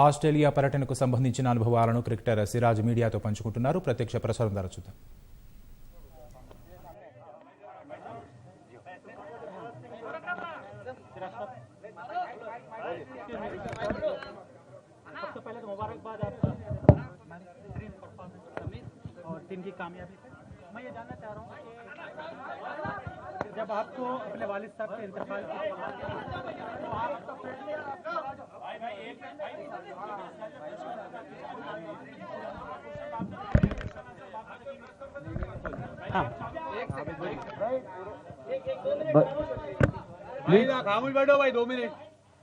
Australia పర్యటనకు సంబంధించిన అనుభవాలను క్రికెటర్ సిరాజ్ మీడియాతో పంచుకుంటున్నారు. ప్రత్యక్ష ప్రసారం ద్వారా చూద్దాం. सबसे पहले तो मुबारकबाद आपको बेहतरीन परफॉर्मेंस और टीम की कामयाबी पे। मैं ये जानना चाह रहा हूँ कि जब आपको अपने वालिद साहब के इंतकाल की तो खामोश बैठो भाई, 2 मिनट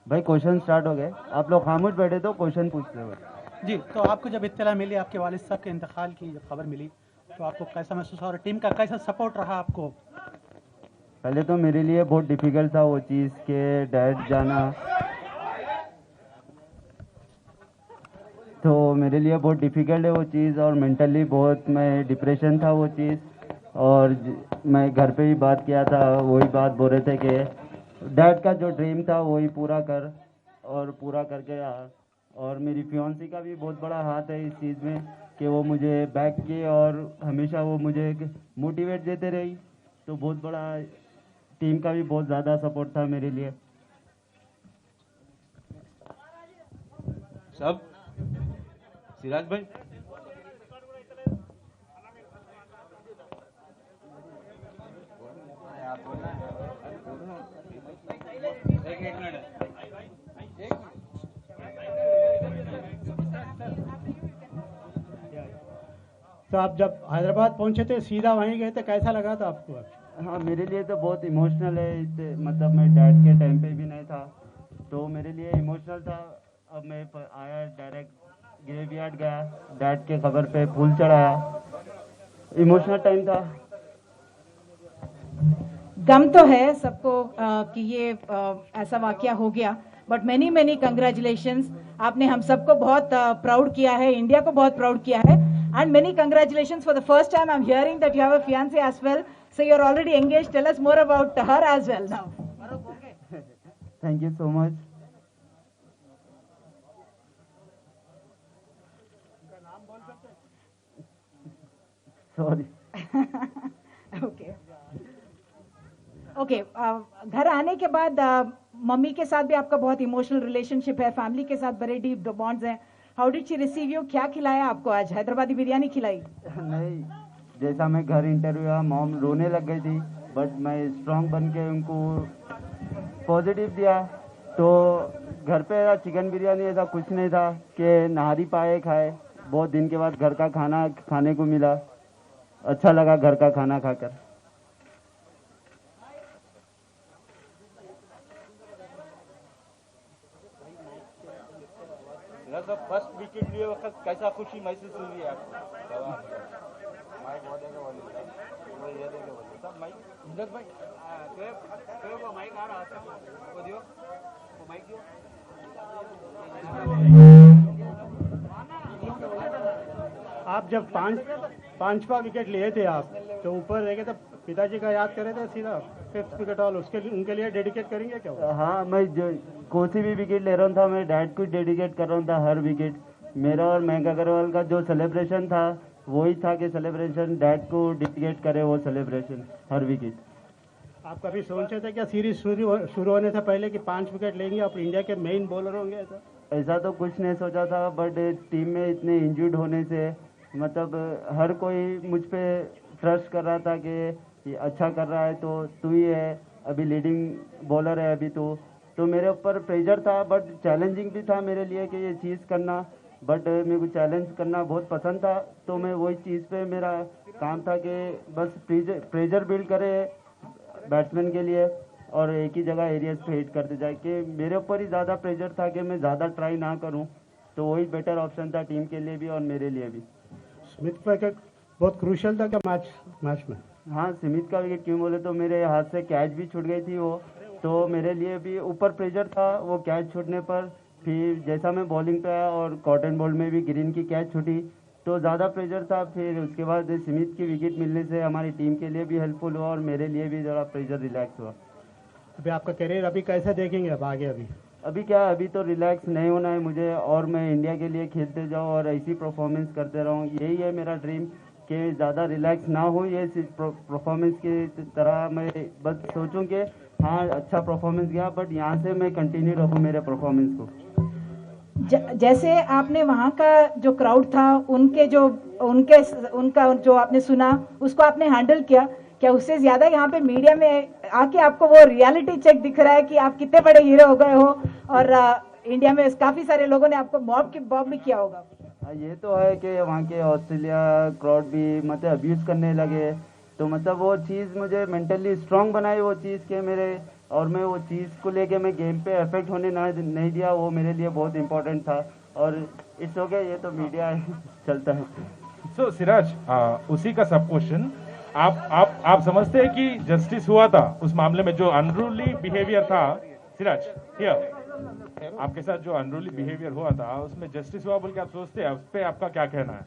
भाई. क्वेश्चन स्टार्ट हो गए, आप लोग खामोश बैठे तो क्वेश्चन पूछ रहे जी. तो आपको जब इत्तला मिली आपके वालिद साहब के इंतकाल की जब खबर मिली तो आपको कैसा महसूस हुआ और टीम का कैसा सपोर्ट रहा आपको? पहले तो मेरे लिए बहुत डिफिकल्ट था वो चीज़ के डैड जाना, तो मेरे लिए बहुत डिफिकल्ट है वो चीज़ और मेंटली बहुत मैं डिप्रेशन था वो चीज़. और मैं घर पे भी बात किया था, वही बात बोल रहे थे कि डैड का जो ड्रीम था वही पूरा कर और पूरा करके आ. और मेरी फियांसी का भी बहुत बड़ा हाथ है इस चीज़ में कि वो मुझे बैक की और हमेशा वो मुझे मोटिवेट देते रही. तो बहुत बड़ा टीम का भी बहुत ज़्यादा सपोर्ट था मेरे लिए. सब सिराज भाई एक मिनट. तो आप जब हैदराबाद पहुंचे थे सीधा वहीं गए थे, कैसा लगा था आपको? हाँ, मेरे लिए तो बहुत इमोशनल है. मतलब मैं डैड के टाइम पे भी नहीं था तो मेरे लिए इमोशनल था. अब मैं आया डायरेक्ट ग्रेवयार्ड गया, डैड के कब्र पे फूल चढ़ाया. इमोशनल टाइम था. गम तो है सबको कि ये ऐसा वाकया हो गया, बट मेनी कंग्रेचुलेशंस. आपने हम सबको बहुत प्राउड किया है, इंडिया को बहुत प्राउड किया है. And many congratulations for the first time I am hearing that you have a fiancee as well. So you're already engaged. Tell us more about her as well now. Thank you so much. Sorry. Okay. घर आने के बाद mummy के साथ भी आपका बहुत emotional relationship है, फैमिली के साथ बड़े डीप बॉन्ड्स हैं. How did she receive you? क्या खिलाया आपको आज? हैदराबादी बिरयानी खिलाई? नहीं, जैसा मैं घर इंटरव्यू हुआ मॉम रोने लग गई थी, बट मैं स्ट्रांग बन के उनको पॉजिटिव दिया. तो घर पे चिकन बिरयानी ऐसा कुछ नहीं था कि नहारी पाए खाए. बहुत दिन के बाद घर का खाना खाने को मिला, अच्छा लगा घर का खाना खाकर. सब फर्स्ट विकेट लिए वक्त कैसा खुशी महसूस हुई है आपको? माइक सब माइक इंद्रज भाई वो माइक आ रहा था, वो दियो, वो माइक दियो. आप जब पांचवा विकेट लिए थे आप तो ऊपर रह गए तो पिताजी का याद करे थे सीधा 5th विकेट ऑल उनके लिए डेडिकेट करेंगे क्या? हाँ, मैं जो कोई सी भी विकेट ले रहा था मैं डैड को डेडिकेट कर रहा था हर विकेट. मेरा और मयंक अग्रवाल का जो सेलिब्रेशन था वही था कि सेलिब्रेशन डैड को डेडिकेट करे, वो सेलिब्रेशन हर विकेट. आप कभी सोचे थे क्या सीरीज शुरू होने से पहले कि 5 विकेट लेंगे और इंडिया के मेन बॉलर होंगे? ऐसा तो कुछ नहीं सोचा था, बट टीम में इतने इंजर्ड होने से मतलब हर कोई मुझ पे ट्रस्ट कर रहा था कि ये अच्छा कर रहा है तो तू ही है अभी लीडिंग बॉलर है अभी तो मेरे ऊपर प्रेशर था, बट चैलेंजिंग भी था मेरे लिए कि ये चीज़ करना. बट मेरे को चैलेंज करना बहुत पसंद था, तो मैं वही चीज़ पे मेरा काम था कि बस प्रेशर बिल्ड करे बैट्समैन के लिए और एक ही जगह एरियाज पे हिट करते जाए. कि मेरे ऊपर ही ज़्यादा प्रेशर था कि मैं ज़्यादा ट्राई ना करूं, तो वही बेटर ऑप्शन था टीम के लिए भी और मेरे लिए भी. स्मिथ का विकेट बहुत क्रूशियल था क्या मैच में? हाँ, स्मिथ का विकेट क्यों बोले तो मेरे हाथ से कैच भी छूट गई थी वो, तो मेरे लिए भी ऊपर प्रेशर था वो कैच छूटने पर. फिर जैसा मैं बॉलिंग पे आया और कॉटन बॉल में भी ग्रीन की कैच छूटी तो ज़्यादा प्रेशर था. फिर उसके बाद स्मिथ की विकेट मिलने से हमारी टीम के लिए भी हेल्पफुल हुआ और मेरे लिए भी ज़रा प्रेशर रिलैक्स हुआ. अभी आपका करियर अभी कैसे देखेंगे अब आगे? अभी अभी क्या है, अभी तो रिलैक्स नहीं होना है मुझे, और मैं इंडिया के लिए खेलते जाऊँ और ऐसी परफॉर्मेंस करते रहूँ, यही है मेरा ड्रीम कि ज़्यादा रिलैक्स ना हो, ये परफॉर्मेंस की तरह मैं बस सोचूं कि हाँ अच्छा परफॉर्मेंस गया, बट यहाँ से मैं कंटिन्यू रखूँ मेरे परफॉर्मेंस को। जैसे आपने वहाँ का जो क्राउड था उनका जो आपने सुना उसको आपने हैंडल किया, क्या उससे ज्यादा यहाँ पे मीडिया में आके आपको वो रियलिटी चेक दिख रहा है कि आप कितने बड़े हीरो हो गए हो, और इंडिया में काफी सारे लोगों ने आपको बॉब भी किया होगा? ये तो है कि वहाँ के ऑस्ट्रेलिया क्राउड भी मतलब अब्यूज़ करने लगे, तो मतलब वो चीज़ मुझे मेंटली स्ट्रांग बनाई वो चीज़ के मेरे, और मैं वो चीज़ को लेके मैं गेम पे अफेक्ट होने नहीं दिया, वो मेरे लिए बहुत इंपॉर्टेंट था। और इट्स ओके, ये तो मीडिया चलता है। सो सिराज, उसी का सब क्वेश्चन, आप समझते हैं कि जस्टिस हुआ था उस मामले में जो अनरूली बिहेवियर था? सिराज हियर, आपके साथ जो अनरूली बिहेवियर हुआ था उसमें जस्टिस हुआ बोल के आप सोचते हैं? उस पर आपका क्या कहना है?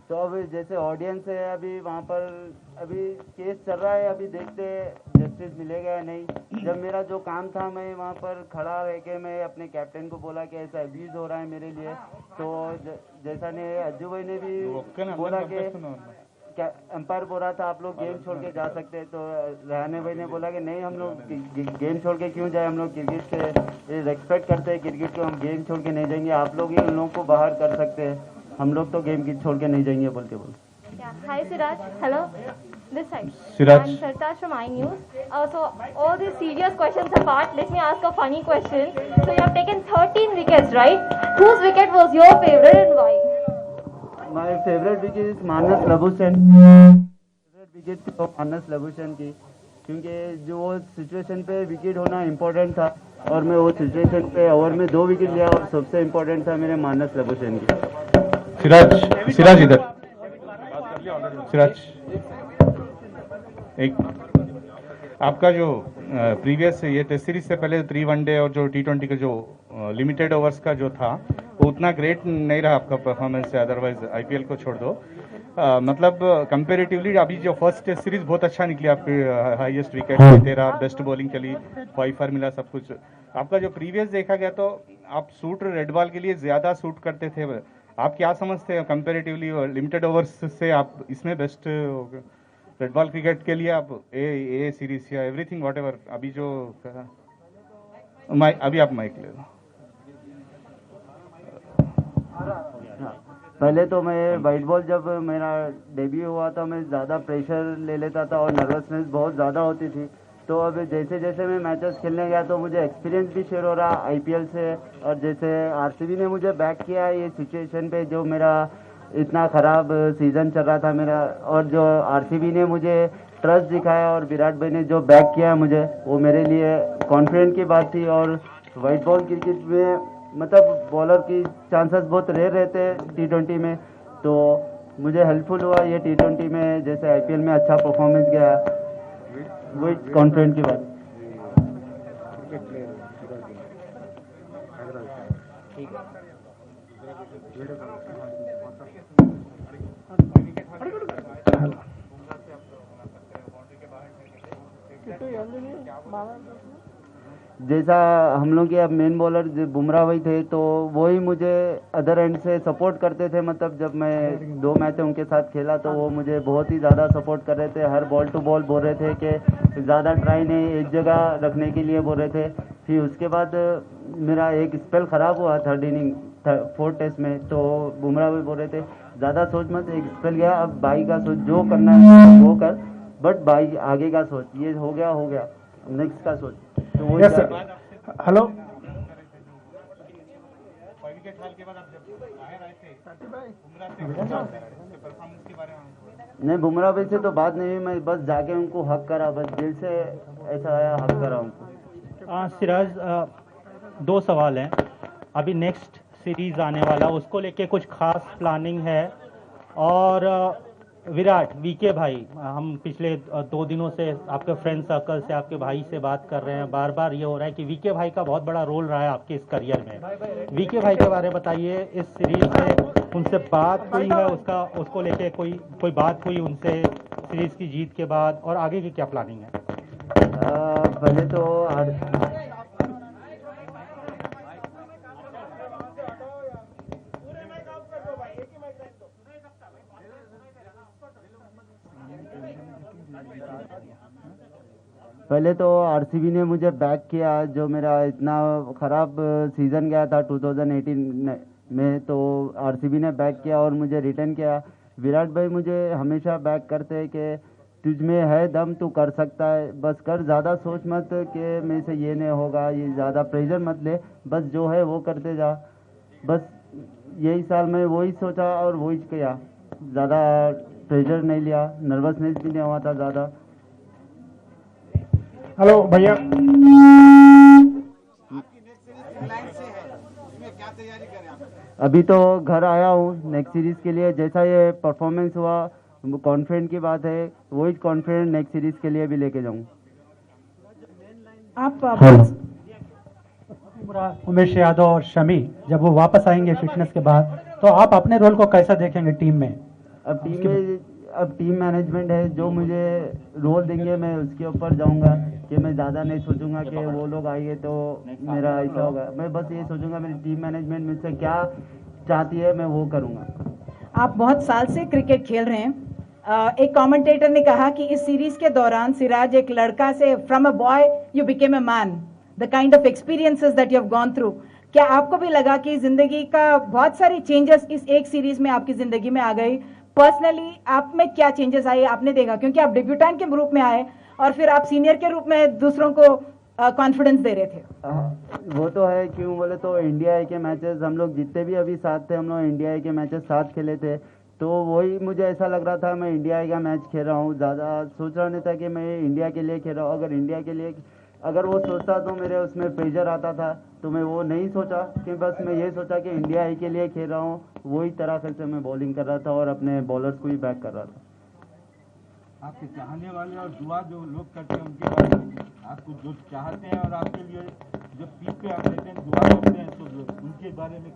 तो अभी जैसे ऑडियंस है, अभी वहाँ पर अभी केस चल रहा है, अभी देखते जस्टिस मिलेगा या नहीं। जब मेरा जो काम था, मैं वहाँ पर खड़ा रह के मैं अपने कैप्टन को बोला कि ऐसा अब्यूज़ हो रहा है मेरे लिए, तो जैसा ने अज्जू भाई ने भी बोला कि एम्पायर बोल रहा था आप लोग गेम छोड़ के जा सकते हैं, तो रहाने भाई ने बोला कि नहीं हम लोग गेम छोड़ के क्यों जाए, हम लोग क्रिकेट से रिस्पेक्ट करते हैं क्रिकेट को, हम गेम छोड़ के नहीं जाएंगे, आप लोग ही उन लोगों को बाहर कर सकते हैं, हम लोग तो गेम की छोड़ के नहीं जाएंगे बोल के बोल। Hi Siraj, hello. This side. Siraj. I'm Sartaj from iNews. So all these serious questions apart, let me ask a funny question. So you have taken 13 wickets, right? Whose wicket was your favorite and why? My favorite wicket is Marnus Labuschagne. Favourite wicket थी वो Marnus Labuschagne की, क्योंकि जो वो situation पे wicket होना important था, और मैं वो सिचुएशन पे ओवर में 2 विकेट लिया, और सबसे इम्पोर्टेंट था मेरे मानस लबुशेन की। सिराज इधर, सिराज एक आपका जो प्रीवियस ये टेस्ट सीरीज से पहले 3 वनडे और जो T20 का जो लिमिटेड ओवर्स का जो था वो उतना ग्रेट नहीं रहा आपका परफॉर्मेंस, अदरवाइज आईपीएल को छोड़ दो। मतलब कंपेरेटिवली अभी जो फर्स्ट टेस्ट सीरीज बहुत अच्छा निकली, आपके हाईएस्ट विकेट 13, बेस्ट बॉलिंग चली, 5 मिला, सब कुछ। आपका जो प्रीवियस देखा गया तो आप सूट रेड बॉल के लिए ज़्यादा सूट करते थे, आप क्या समझते हैं कंपेरेटिवली लिमिटेड ओवर्स से आप इसमें बेस्ट रेड बॉल क्रिकेट के लिए आप ए सीरीज या एवरीथिंग व्हाट एवर? अभी जो अभी आप माइक ले लो। पहले तो मैं वाइट बॉल जब मेरा डेब्यू हुआ था, मैं ज़्यादा प्रेशर ले लेता था और नर्वसनेस बहुत ज़्यादा होती थी, तो अब जैसे जैसे मैं मैचेस खेलने गया तो मुझे एक्सपीरियंस भी शेयर हो रहा आईपीएल से, और जैसे आरसीबी ने मुझे बैक किया ये सिचुएशन पे जो मेरा इतना ख़राब सीज़न चल रहा था मेरा, और जो आरसीबी ने मुझे ट्रस्ट दिखाया और विराट भाई ने जो बैक किया मुझे, वो मेरे लिए कॉन्फिडेंट की बात थी। और वाइट बॉल क्रिकेट में मतलब बॉलर की चांसेस बहुत रेयर रहते हैं T20 में, तो मुझे हेल्पफुल हुआ ये T20 में, जैसे आईपीएल में अच्छा परफॉर्मेंस गया, वही कॉन्फिडेंट की बात। जैसा हम लोग के अब मेन बॉलर बुमराह भाई थे, तो वही मुझे अदर एंड से सपोर्ट करते थे, मतलब जब मैं 2 मैच उनके साथ खेला तो वो मुझे बहुत ही ज़्यादा सपोर्ट कर रहे थे, हर बॉल टू बॉल बोल रहे थे कि ज़्यादा ट्राई नहीं, एक जगह रखने के लिए बोल रहे थे। फिर उसके बाद मेरा एक स्पेल ख़राब हुआ 3rd इनिंग 4th टेस्ट में, तो बुमराह भाई बोल रहे थे ज़्यादा सोच मत, एक स्पेल गया, अब बाई का सोच, जो करना है वो कर, बट बाई आगे का सोच, ये हो गया नेक्स्ट का सोच। तो वो हेलो, नहीं बुमराह भाई से तो बात नहीं हुई, मैं बस जाके उनको हक करा, बस दिल से ऐसा आया, हक करा उनको। सिराज 2 सवाल हैं। अभी नेक्स्ट सीरीज आने वाला, उसको लेके कुछ खास प्लानिंग है? और विराट, वीके भाई, हम पिछले 2 दिनों से आपके फ्रेंड सर्कल से, आपके भाई से बात कर रहे हैं, बार बार ये हो रहा है कि वीके भाई का बहुत बड़ा रोल रहा है आपके इस करियर में। वीके भाई के बारे में बताइए, इस सीरीज में उनसे बात हुई है, उसको लेके कोई बात हुई उनसे सीरीज की जीत के बाद, और आगे की क्या प्लानिंग है? पहले तो पहले तो आरसीबी ने मुझे बैक किया, जो मेरा इतना ख़राब सीज़न गया था 2018 में, तो आरसीबी ने बैक किया और मुझे रिटर्न किया। विराट भाई मुझे हमेशा बैक करते हैं कि तुझ में है दम, तू कर सकता है, बस कर, ज़्यादा सोच मत कि मेरे से ये नहीं होगा, ये ज़्यादा प्रेशर मत ले, बस जो है वो करते जा। बस यही साल में वही सोचा और वही किया, ज़्यादा प्रेशर नहीं लिया, नर्वसनेस भी नहीं हुआ था ज़्यादा। हेलो भैया, अभी तो घर आया हूँ नेक्स्ट सीरीज़ के लिए। जैसा ये परफॉर्मेंस हुआ, कॉन्फिडेंट की बात है, वही कॉन्फिडेंट नेक्स्ट सीरीज़ के लिए भी लेके जाऊँ। आप उमेश यादव और शमी जब वो वापस आएंगे फिटनेस के बाद, तो आप अपने रोल को कैसा देखेंगे टीम में? अब टीम मैनेजमेंट है, जो मुझे रोल देंगे मैं उसके ऊपर जाऊंगा, कि मैं ज़्यादा नहीं सोचूंगा कि वो लोग आएंगे तो मेरा ऐसा होगा। मैं बस ये सोचूंगा मेरी टीम मैनेजमेंट मुझसे क्या चाहती है, मैं वो करूंगा। आप बहुत साल से क्रिकेट खेल रहे हैं। एक कमेंटेटर ने कहा कि इस सीरीज के दौरान सिराज एक लड़का से, from a boy you became a man, the kind of experiences that you have gone through. क्या आपको भी लगा कि जिंदगी का बहुत सारी चेंजेस इस एक सीरीज में आपकी जिंदगी में आ गई? पर्सनली आप में क्या चेंजेस आए आपने देखा, क्योंकि आप डेब्यूटेंट के रूप में आए और फिर आप सीनियर के रूप में दूसरों को कॉन्फिडेंस दे रहे थे? वो तो है, क्यों बोले तो इंडिया ए के मैचेस हम लोग जितने भी अभी साथ थे, हम लोग इंडिया ए के मैचेस साथ खेले थे, तो वही मुझे ऐसा लग रहा था मैं इंडिया ए का मैच खेल रहा हूँ। ज़्यादा सोच रहा नहीं था कि मैं इंडिया के लिए खेल रहा हूँ। अगर इंडिया के लिए अगर वो सोचता तो मेरे उसमें प्रेशर आता था, तो मैं वो नहीं सोचा, कि बस मैं ये सोचा कि इंडिया ए के लिए खेल रहा हूँ। वही तरह से मैं बॉलिंग कर रहा था और अपने बॉलर्स को भी बैक कर रहा था। आपके चाहने वाले और दुआ जो लोग करते हैं उनके बारे में, आपको जो चाहते हैं और आपके लिए जो पीठ पे आप लेते हैं दुआ करते हैं, तो उनके बारे में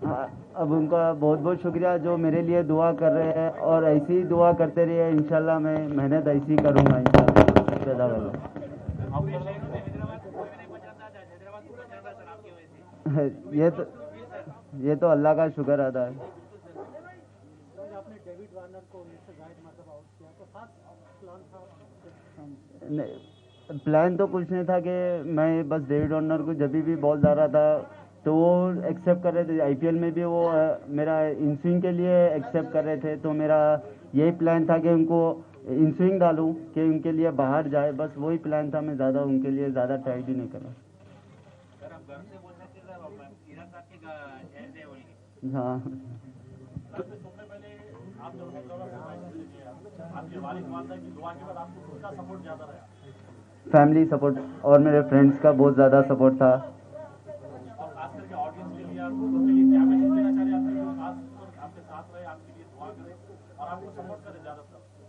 हाँ, अब उनका बहुत बहुत शुक्रिया जो मेरे लिए दुआ कर रहे हैं, और ऐसे ही दुआ करते रहिए। इंशाल्लाह मैं मेहनत ऐसी ही करूँगा इंशाल्लाह। ये तो अल्लाह का शुक्र अदा है। प्लान तो कुछ नहीं था कि मैं बस डेविड वार्नर को जब भी बॉल जा रहा था तो वो एक्सेप्ट कर रहे थे। आईपीएल में भी वो मेरा इन स्विंग के लिए एक्सेप्ट कर रहे थे, तो मेरा यही प्लान था कि उनको इन स्विंग डालूं कि उनके लिए बाहर जाए, बस वही प्लान था। मैं ज़्यादा उनके लिए ज़्यादा ट्राई भी नहीं करा। हाँ, फैमिली सपोर्ट और मेरे फ्रेंड्स का बहुत ज़्यादा सपोर्ट था।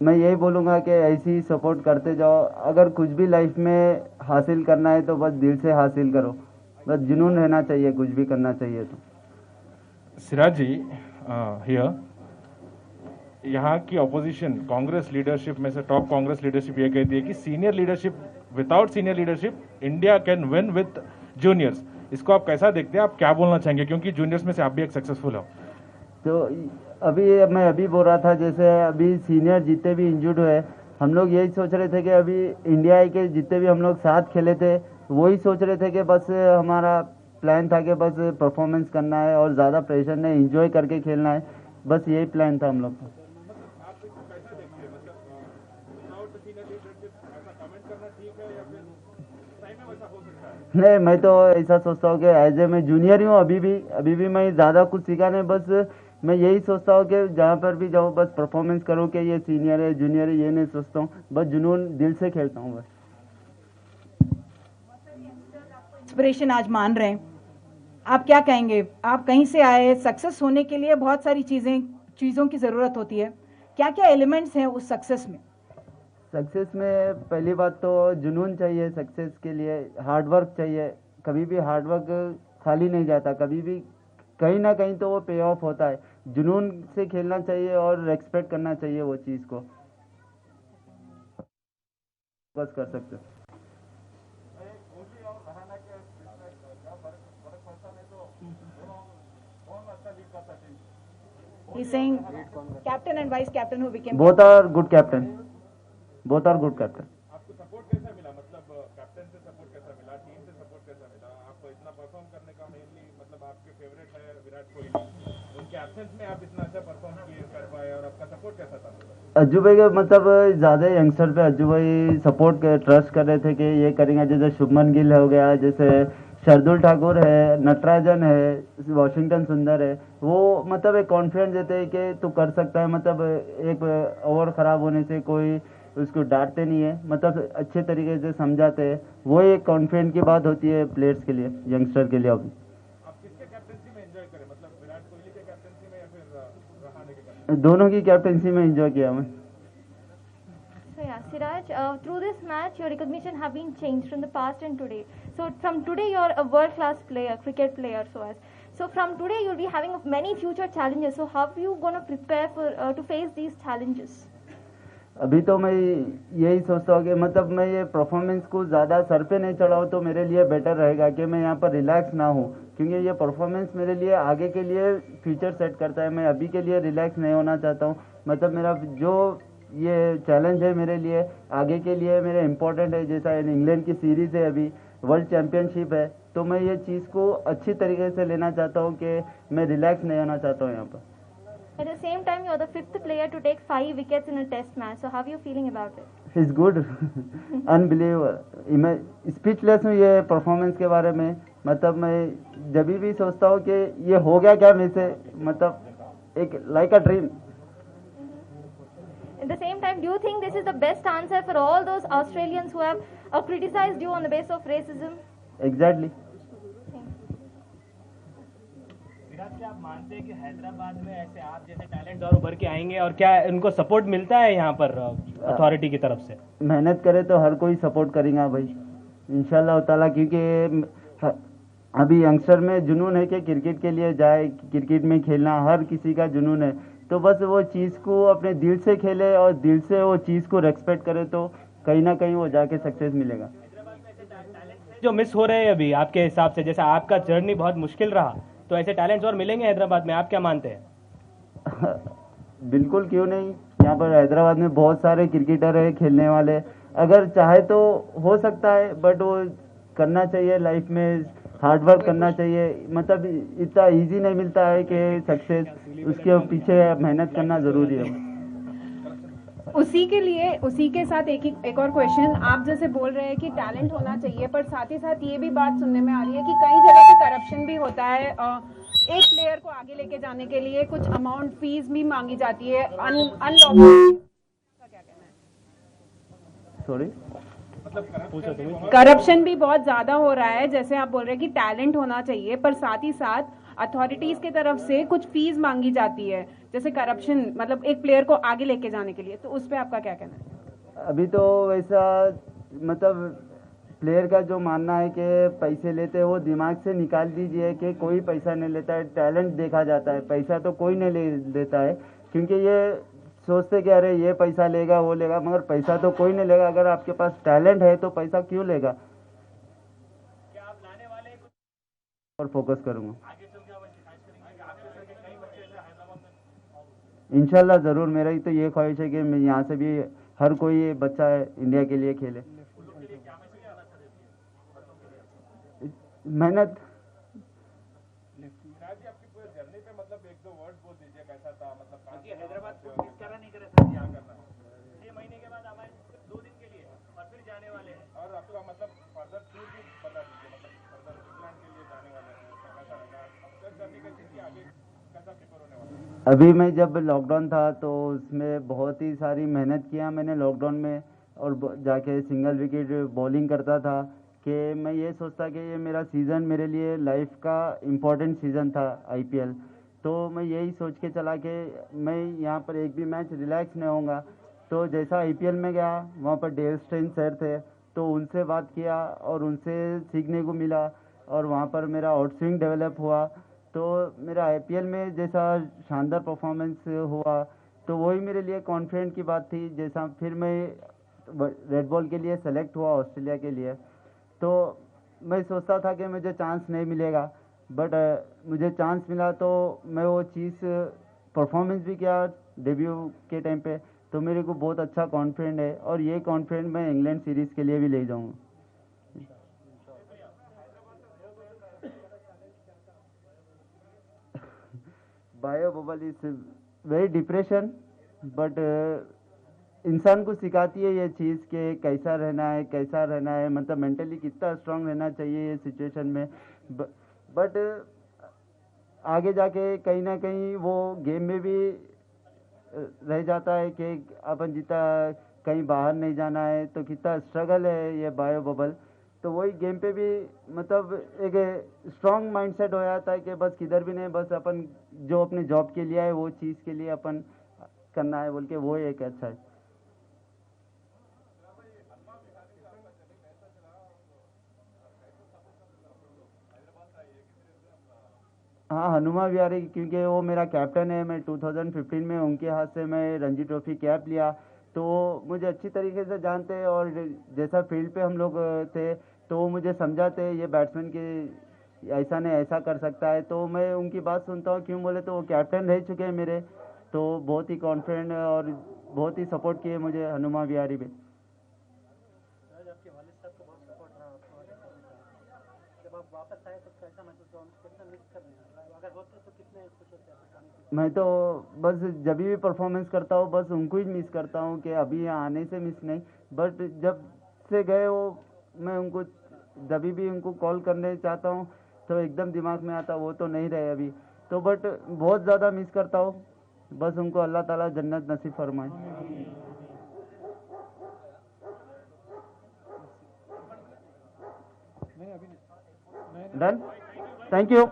मैं यही बोलूँगा कि ऐसे ही सपोर्ट करते जाओ। अगर कुछ भी लाइफ में हासिल करना है तो बस दिल से हासिल करो, बस जुनून रहना चाहिए, कुछ भी करना चाहिए तो। सिराज जी, हियर यहाँ की ऑपोजिशन कांग्रेस लीडरशिप में से टॉप कांग्रेस लीडरशिप ये कहती है कि senior leadership, without senior leadership India can win with juniors. इसको आप कैसा देखते हैं, आप क्या बोलना चाहेंगे, क्योंकि जूनियर्स में से आप भी एक सक्सेसफुल हो? तो मैं अभी बोल रहा था, जैसे अभी सीनियर जितने भी इंजर्ड हुए, हम लोग यही सोच रहे थे कि अभी इंडिया के जितने भी हम लोग साथ खेले थे वही सोच रहे थे कि बस हमारा प्लान था कि बस परफॉर्मेंस करना है और ज़्यादा प्रेशर नहीं, एंजॉय करके खेलना है, बस यही प्लान था हम लोग का। नहीं, मैं तो ऐसा सोचता हूँ कि एज ए मैं जूनियर ही हूँ, अभी भी मैं ज़्यादा कुछ सीखा नहीं। बस मैं यही सोचता हूँ कि जहाँ पर भी जाऊँ बस परफॉर्मेंस करूँ कि ये सीनियर है जूनियर है, ये नहीं सोचता हूँ, बस जुनून दिल से खेलता हूँ बस। इंस्पिरेशन आज मान रहे हैं, आप क्या कहेंगे? आप कहीं से आए, सक्सेस होने के लिए बहुत सारी चीज़ों की ज़रूरत होती है, क्या क्या एलिमेंट्स हैं उस सक्सेस में? सक्सेस में पहली बात तो जुनून चाहिए, सक्सेस के लिए हार्ड वर्क चाहिए। कभी भी हार्ड वर्क खाली नहीं जाता, कभी भी कहीं ना कहीं तो वो पे ऑफ होता है। जुनून से खेलना चाहिए और रेस्पेक्ट करना चाहिए वो चीज़ को, बस कर सकते हो। He's saying captain and vice captain who became both are good captain. आपको सपोर्ट कैसा मिला, मतलब कैप्टन से सपोर्ट कैसा मिला, टीम से सपोर्ट कैसा मिला आपको इतना परफॉर्म करने का? मेनली मतलब आपके फेवरेट है विराट कोहली, उनके एब्सेंस में आप इतना अच्छा परफॉर्म कर पाए और आपका सपोर्ट कैसा था? अज्जू भाई का मतलब ज़्यादा यंगस्टर पे अज्जू भाई सपोर्ट ट्रस्ट कर रहे थे कि ये करेंगे, जैसे शुभमन गिल हो गया, जैसे शार्दुल ठाकुर है, नटराजन है, वाशिंगटन सुंदर है, वो मतलब एक कॉन्फिडेंस देते हैं कि तू कर सकता है। मतलब एक ओवर ख़राब होने से कोई उसको डांटते नहीं है, मतलब अच्छे तरीके से समझाते हैं। वो एक कॉन्फिडेंस की बात होती है प्लेयर्स के लिए, यंगस्टर के लिए। अभी आप किसके कैप्टनसी में एंजॉय करें, मतलब विराट कोहली के कैप्टनसी में या फिर रहाणे के कैप्टनसी? दोनों की कैप्टनसी में एंजॉय किया मैं। So yeah, Siraj, through this match, your recognition have been changed from the past and today. So from today, you're a world-class player, cricket player. So from today, you'll be having many future challenges. So how are you going to prepare for to face these challenges? अभी तो मैं यही सोचता हूँ कि मतलब मैं ये परफॉर्मेंस को ज़्यादा सर पे नहीं चढ़ाऊँ तो मेरे लिए बेटर रहेगा कि मैं यहाँ पर रिलैक्स ना हूँ, क्योंकि ये परफॉर्मेंस मेरे लिए आगे के लिए फ्यूचर सेट करता है। मैं अभी के लिए रिलैक्स नहीं होना चाहता हूँ। मतलब मेरा जो ये चैलेंज है मेरे लिए आगे के लिए मेरे इम्पोर्टेंट है। जैसा इंग्लैंड की सीरीज़ है, अभी वर्ल्ड चैम्पियनशिप है, तो मैं ये चीज़ को अच्छी तरीके से लेना चाहता हूँ कि मैं रिलैक्स नहीं होना चाहता हूँ यहाँ पर। At the same time, you're the fifth player to take 5 wickets in a test match. So how are you feeling about it? It's good, unbelievable। मैं स्पीचलेस हूँ ये परफॉर्मेंस के बारे में। मतलब मैं जब भी सोचता हूँ कि ये हो गया क्या मेरे से, मतलब एक like a dream. At the same time, do you think this is the best answer for all those Australians who have criticized you on the basis of racism? Exactly. Virat, क्या आप मानते हैं कि हैदराबाद में ऐसे आप जैसे टैलेंट और उभर के आएंगे, और क्या उनको सपोर्ट मिलता है यहाँ पर अथॉरिटी की तरफ से? मेहनत करे तो हर कोई सपोर्ट करेगा भाई, इंशाल्लाह ताला। क्योंकि अभी यंगस्टर में जुनून है कि क्रिकेट के लिए जाए, क्रिकेट में खेलना हर किसी का जुनून है। तो बस वो चीज़ को अपने दिल से खेले और दिल से वो चीज़ को रेस्पेक्ट करे तो कहीं ना कहीं वो जाके सक्सेस मिलेगा। जो मिस हो रहे हैं अभी आपके हिसाब से, जैसा आपका जर्नी बहुत मुश्किल रहा, तो ऐसे टैलेंट्स और मिलेंगे हैदराबाद में, आप क्या मानते हैं? बिल्कुल, क्यों नहीं। यहाँ पर हैदराबाद में बहुत सारे क्रिकेटर है खेलने वाले, अगर चाहे तो हो सकता है, बट वो करना चाहिए, लाइफ में हार्ड वर्क करना चाहिए। मतलब इतना इजी नहीं मिलता है कि सक्सेस, उसके पीछे मेहनत करना ज़रूरी है। उसी के साथ एक और क्वेश्चन, आप जैसे बोल रहे हैं कि टैलेंट होना चाहिए, पर साथ ही साथ ये भी बात सुनने में आ रही है कि कई जगह पे करप्शन भी होता है। एक प्लेयर को आगे लेके जाने के लिए कुछ अमाउंट फीस भी मांगी जाती है अनलॉफुल। क्या कहना है? सॉरी, करप्शन भी बहुत ज्यादा हो रहा है। जैसे आप बोल रहे हैं कि टैलेंट होना चाहिए, पर साथ ही साथ अथॉरिटीज की तरफ से कुछ फीस मांगी जाती है, जैसे करप्शन, मतलब एक प्लेयर को आगे लेके जाने के लिए। तो उस पर आपका क्या कहना है? अभी तो वैसा मतलब प्लेयर का जो मानना है कि पैसे लेते हैं, वो दिमाग से निकाल दीजिए कि कोई पैसा नहीं लेता है, टैलेंट देखा जाता है। पैसा तो कोई नहीं लेता है, क्योंकि ये सोचते कि अरे ये पैसा लेगा वो लेगा, मगर पैसा तो कोई नहीं लेगा। अगर आपके पास टैलेंट है तो पैसा क्यों लेगा। क्या आप लाने वाले और फोकस करूँगा इंशाल्लाह ज़रूर। मेरा ही तो ये ख्वाहिश है कि मैं यहाँ से भी हर कोई बच्चा इंडिया के लिए खेले। मेहनत। आपकी पूरी जर्नी पे मतलब एक दो वर्ड बोल दीजिए, कैसा था, मतलब हैदराबाद को मिस करा नहीं करे सर, क्या करना 6 महीने के बाद हमारे 2 दिन के लिए और फिर जाने वाले हैं, और आपका मतलब फर्दर टूर भी बता दीजिए, मतलब फर्दर इंग्लैंड के लिए जाने वाले हैं, कैसा रहेगा अब जर्नी कैसी थी, आगे कैसा प्रिपेयर होने वाला है? अभी मैं जब लॉकडाउन था तो उसमें बहुत ही सारी मेहनत किया मैंने लॉकडाउन में, और जाके सिंगल विकेट बॉलिंग करता था कि मैं ये सोचता कि ये मेरा सीज़न मेरे लिए लाइफ का इम्पोर्टेंट सीज़न था आईपीएल। तो मैं यही सोच के चला कि मैं यहाँ पर एक भी मैच रिलैक्स नहीं होऊंगा। तो जैसा आईपीएल में गया, वहाँ पर डेल स्टेन सर थे, तो उनसे बात किया और उनसे सीखने को मिला, और वहाँ पर मेरा आउट स्विंग डेवलप हुआ। तो मेरा आईपीएल में जैसा शानदार परफॉर्मेंस हुआ, तो वही मेरे लिए कॉन्फिडेंट की बात थी। जैसा फिर मैं रेड बॉल के लिए सेलेक्ट हुआ ऑस्ट्रेलिया के लिए, तो मैं सोचता था कि मुझे चांस नहीं मिलेगा, बट मुझे चांस मिला। तो मैं वो चीज़ परफॉर्मेंस भी किया डेब्यू के टाइम पे, तो मेरे को बहुत अच्छा कॉन्फिडेंट है, और ये कॉन्फिडेंट मैं इंग्लैंड सीरीज़ के लिए भी ले जाऊँगा। Bio bubble is very depression, but इंसान को सिखाती है ये चीज़ कि कैसा रहना है, मतलब मेंटली कितना स्ट्रांग रहना चाहिए ये सिचुएशन में। बट आगे जाके कहीं ना कहीं वो गेम में भी रह जाता है कि अपन जितना कहीं बाहर नहीं जाना है, तो कितना स्ट्रगल है ये बायो बबल। तो वही गेम पे भी मतलब एक स्ट्रांग माइंडसेट हो जाता है कि बस किधर भी नहीं, बस अपन जो अपने जॉब के लिए है वो चीज़ के लिए अपन करना है बोल के, वो एक अच्छा है। हाँ, हनुमा विहारी, क्योंकि वो मेरा कैप्टन है। मैं 2015 में उनके हाथ से मैं रणजी ट्रॉफी कैप लिया, तो मुझे अच्छी तरीके से जानते हैं। और जैसा फील्ड पे हम लोग थे, तो वो मुझे समझाते ये बैट्समैन की ऐसा नहीं ऐसा कर सकता है, तो मैं उनकी बात सुनता हूँ। क्यों बोले तो वो कैप्टन रह चुके हैं मेरे, तो बहुत ही कॉन्फिडेंट और बहुत ही सपोर्ट किए मुझे हनुमा विहारी में। आपके वालिद साहब को बहुत सपोर्ट रहा आपको, जब आप वापस आए तो कैसा महसूस हुआ, कितना मिस कर रहे हैं, अगर होते तो कितने खुश होते? मैं तो बस जब भी परफॉर्मेंस करता हूँ बस उनको ही मिस करता हूँ कि अभी यहाँ आने से मिस नहीं, बट जब से गए वो मैं उनको जब भी उनको कॉल करने चाहता हूँ तो एकदम दिमाग में आता वो तो नहीं रहे अभी, तो बट बहुत ज़्यादा मिस करता हूँ। बस उनको अल्लाह ताला जन्नत नसीब फरमाए। Done, thank you.